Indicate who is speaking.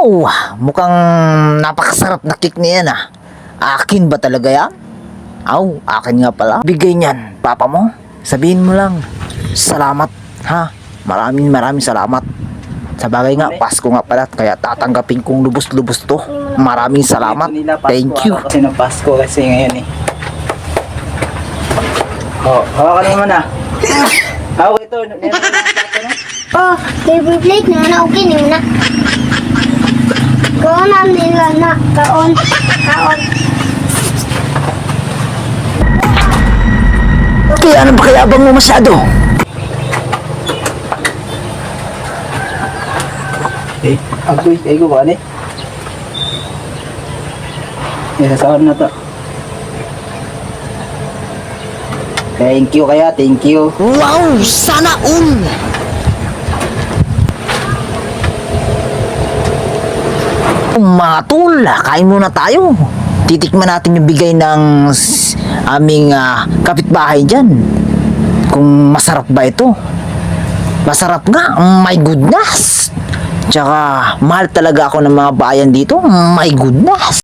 Speaker 1: Wow! Mukhang napakasarap na cake niyan ah. Akin ba talaga yan? Aw, akin nga pala. Bigay niyan, papa mo. Sabihin mo lang, salamat ha. Maraming salamat. Sa bagay nga, Pasko nga pala, kaya tatanggapin kong lubos-lubos to. Maraming salamat. Thank you.
Speaker 2: Kasi ng Pasko kasi ngayon eh. Oh, hawakan mo naman ah. Hawak ito.
Speaker 3: Oh, paper plate na okay na. Kaon na nila na. Kaon.
Speaker 1: Kaya ano ba kaya abang mo masyado?
Speaker 2: Eh, agoy, ko ba ni? Sasawar na to. Thank you kaya, thank you.
Speaker 1: Wow! Sana all! Mga tol, kain muna tayo. Titikman natin yung bigay ng aming kapitbahay dyan. Kung masarap ba ito. Masarap nga, my goodness. Tsaka mahal talaga ako ng mga bayan dito, my goodness.